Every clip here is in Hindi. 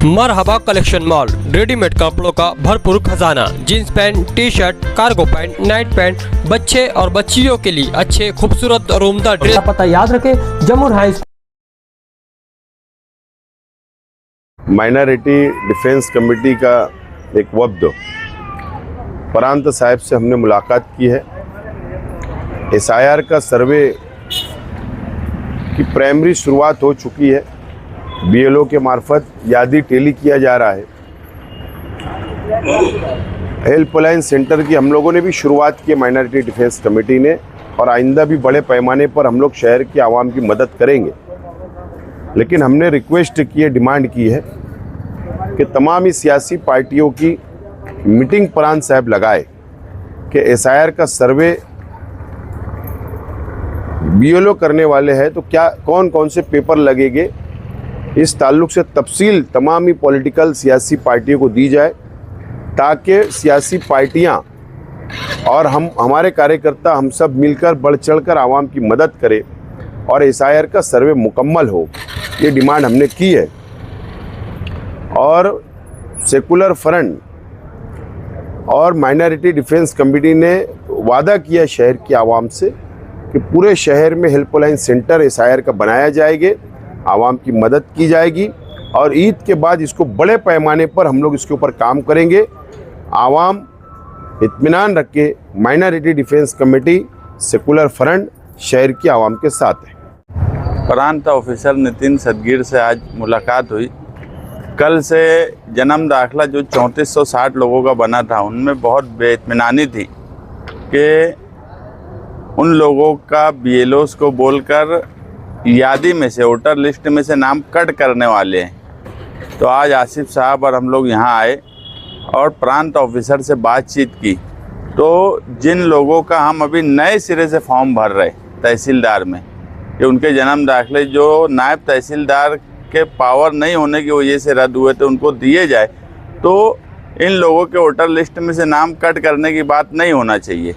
मरहबा कलेक्शन मॉल, रेडीमेड कपड़ों का भरपूर खजाना। Jeans pant, T shirt, cargo pant, night pant, बच्चे और बच्चियों के लिए अच्छे खूबसूरत और उम्दा ड्रेस। पता याद रखें, Jamur high school. Minority defence committee का एक वफ्द प्रांत साहब से हमने मुलाकात की है। SIR का सर्वे की प्राइमरी शुरुआत हो चुकी है। BLO के मार्फत यादी टेली किया जा रहा है। हेल्पलाइन सेंटर की हम लोगों ने भी शुरुआत की है माइनॉरिटी डिफेंस कमेटी ने, और आइंदा भी बड़े पैमाने पर हम लोग शहर की आवाम की मदद करेंगे। लेकिन हमने रिक्वेस्ट की है, डिमांड की है कि तमाम ही सियासी पार्टियों की मीटिंग प्रांत साहब लगाए कि SIR का सर्वे BLO करने वाले हैं तो क्या कौन कौन से पेपर लगेंगे, इस ताल्लुक से तफसील तमाम ही पॉलिटिकल सियासी पार्टियों को दी जाए, ताकि सियासी पार्टियां और हमारे कार्यकर्ता हम सब मिलकर बढ़ चढ़कर आवाम की मदद करें और SIR का सर्वे मुकम्मल हो। ये डिमांड हमने की है। और सेकुलर फ्रंट और माइनॉरिटी डिफेंस कमेटी ने वादा किया शहर की आवाम से कि पूरे शहर में हेल्पलाइन सेंटर SIR का बनाया जाएगा, आवाम की मदद की जाएगी और ईद के बाद इसको बड़े पैमाने पर हम लोग इसके ऊपर काम करेंगे। आवाम इत्मीनान रख के minority defence committee secular front शहर की आवाम के साथ है। प्रांत ऑफिसर नितिन सदगीर से आज मुलाकात हुई। कल से जन्म दाखिला जो 3460 लोगों का बना था, उनमें बहुत बेइत्मीनानी थी कि उन लोगों का BLOs को बोलकर यादी में से, वोटर लिस्ट में से नाम कट करने वाले हैं। तो आज आसिफ साहब और हम लोग यहाँ आए और प्रांत ऑफिसर से बातचीत की। तो जिन लोगों का हम अभी नए सिरे से फॉर्म भर रहे तहसीलदार में, कि उनके जन्म दाखिले जो नायब तहसीलदार के पावर नहीं होने की वजह से रद्द हुए थे, उनको दिए जाए, तो इन लोगों के वोटर लिस्ट में से नाम कट करने की बात नहीं होना चाहिए।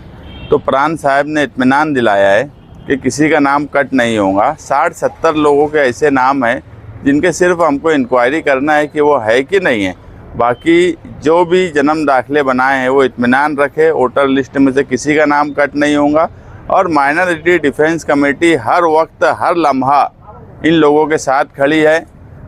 तो प्रांत साहब ने इत्मीनान दिलाया है कि किसी का नाम कट नहीं होगा। 60-70 लोगों के ऐसे नाम हैं जिनके सिर्फ हमको इंक्वायरी करना है कि वो है कि नहीं है। बाकी जो भी जन्म दाखिले बनाए हैं वो इत्मीनान रखे, वोटर लिस्ट में से किसी का नाम कट नहीं होगा। और माइनॉरिटी डिफेंस कमेटी हर वक्त हर लम्हा इन लोगों के साथ खड़ी है।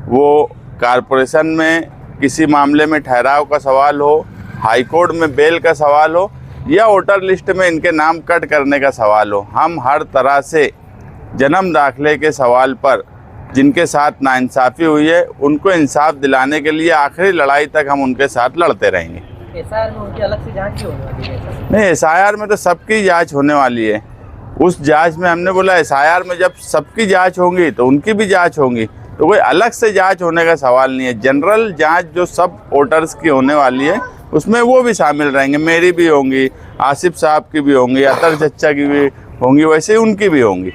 वो कारपोरेशन में किसी मामले में ठहराव का सवाल हो, हाई कोर्ट में बेल का सवाल हो, या वोटर लिस्ट में इनके नाम कट करने का सवाल हो, हम हर तरह से जन्म दाखिले के सवाल पर जिनके साथ नाइंसाफ़ी हुई है उनको इंसाफ दिलाने के लिए आखिरी लड़ाई तक हम उनके साथ लड़ते रहेंगे। SIR में उनकी अलग से जांच होने वाली है? नहीं, SIR में तो सबकी जांच होने वाली है। उस जांच में हमने बोला SIR में जब सबकी जांच होंगी तो उनकी भी जांच होंगी, तो कोई अलग से जांच होने का सवाल नहीं है। जनरल जांच जो सब वोटर्स की होने वाली है उसमें वो भी शामिल रहेंगे, मेरी भी होंगी, आसिफ साहब की भी होंगी, अतर चच्चा की भी होंगी, वैसे ही उनकी भी होंगी।